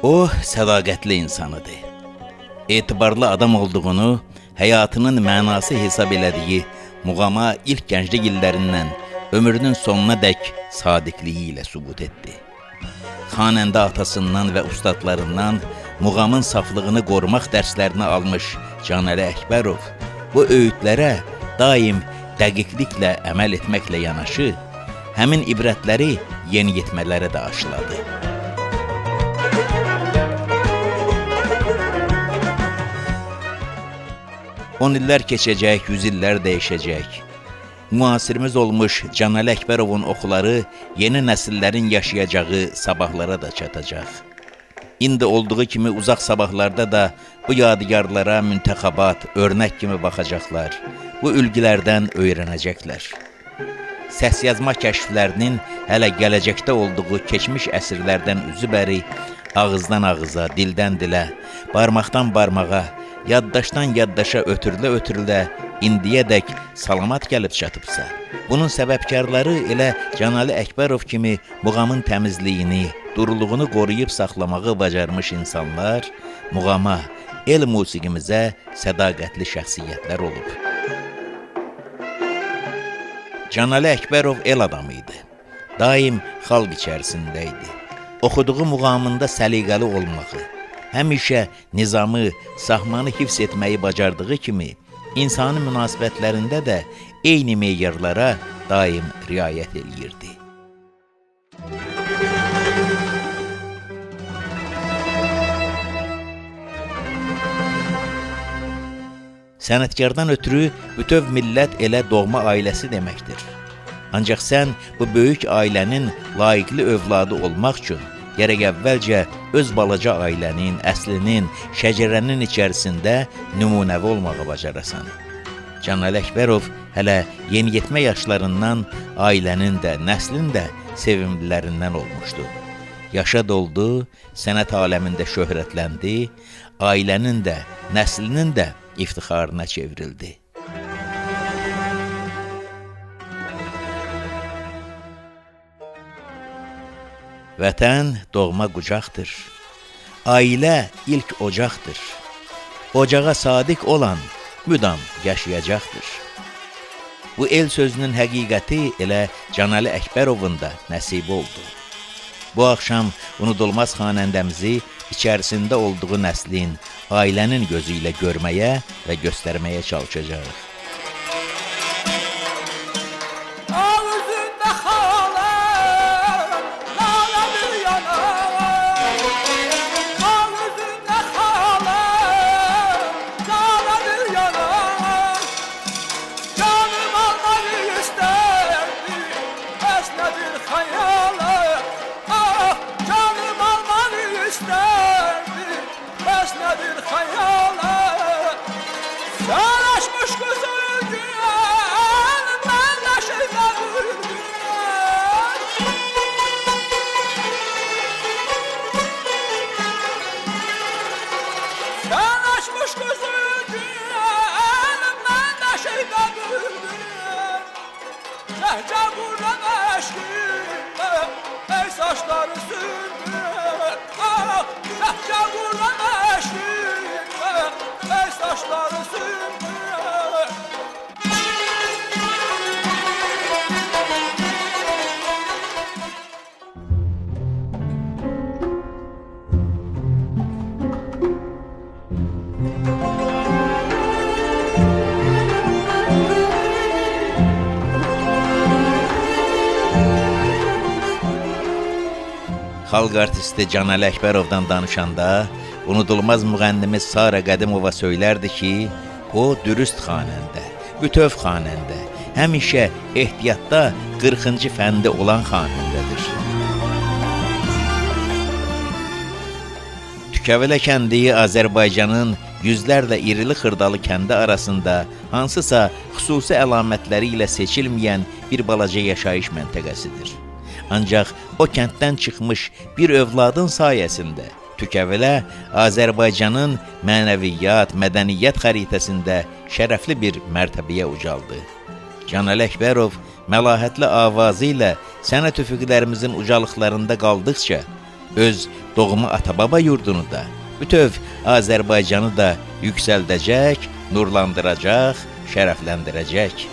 O, sədaqətli insanıdır. Etibarlı adam olduğunu, həyatının mənası hesab elədiyi Muğama ilk gənclik illərindən ömrünün sonuna dək sadiqliyi ilə sübut etdi. Xanəndə atasından və ustadlarından Muğamın saflığını qorumaq dərslərini almış Canəli Əkbərov bu öğütlərə daim dəqiqliklə əməl etməklə yanaşı, həmin ibrətləri yeniyetmələrə də aşıladı. 10 illər keçəcək, 100 illər dəyişəcək. Müasirimiz olmuş Canəli Əkbərovun oxuları yeni nəsillərin yaşayacağı sabahlara da çatacaq. İndi olduğu kimi uzaq sabahlarda da bu yadigarlara müntəxabat, örnək kimi baxacaqlar. Bu ülgülərdən öyrənəcəklər. Səs yazma kəşflərinin hələ gələcəkdə olduğu keçmiş əsrlərdən üzübəri, ağızdan ağıza, dildən dilə, barmaqdan barmağa, yaddaşdan yaddaşa ötürülə-ötürülə indiyədək salamat gəlib çatıbsa, bunun səbəbkarları elə Canəli Əkbərov kimi muğamın təmizliyini, duruluğunu qoruyub saxlamağı bacarmış insanlar muğama, el musiqimizə sədaqətli şəxsiyyətlər olub. Canəli Əkbərov el adamı idi. Daim xalq içərisində idi. Oxuduğu muğamında səliqəli olmağı, həmişə nizamı, sahmanı hifz etməyi bacardığı kimi, insani münasibətlərində də eyni meyarlara daim riayət eləyirdi. Sənətkardan ötürü bütöv millət elə doğma ailəsi deməkdir. Ancaq sən bu böyük ailənin layiqli övladı olmaq üçün gərək əvvəlcə öz balaca ailənin, əslinin, şəcərənin içərisində nümunəvi olmağı bacarasan. Canəli Əkbərov hələ yeniyetmə yaşlarından ailənin də, nəslin də sevimlilərindən olmuşdu. Yaşa doldu, sənət aləmində şöhrətləndi, ailənin də, nəslinin də iftixarına çevrildi. Vətən doğma qucaqdır. Ailə ilk ocaqdır. Ocağa sadiq olan müdam yaşayacaqdır. Bu el sözünün həqiqəti elə Canəli Əkbərovun da nəsib oldu. Bu axşam unudulmaz xanəndəmizi içərisində olduğu nəslin, ailənin gözü ilə görməyə və göstərməyə çalışacağıq. Xalq artisti Canəli Əkbərovdan danışanda unudulmaz müğənnimiz Sara Qədimova söylərdi ki, o dürüst xanəndə, bütöv xanəndə, həmişə ehtiyatda 40-cı fəndə olan xanəndədir. Tükəvələ kəndi Azərbaycanın yüzlərlə irili xırdalı kəndi arasında hansısa xüsusi əlamətləri ilə seçilməyən bir balaca yaşayış məntəqəsidir. Ancaq o kənddən çıxmış bir övladın sayəsində Tükəvələ Azərbaycanın mənəviyyat, mədəniyyət xəritəsində şərəfli bir mərtəbəyə ucaldı. Canəli Əkbərov məlahətli avazı ilə sənət üfüqlərimizin ucalıqlarında qaldıqca, öz doğma ata-baba yurdunu da, bütöv Azərbaycanı da yüksəldəcək, nurlandıracaq, şərəfləndirəcək.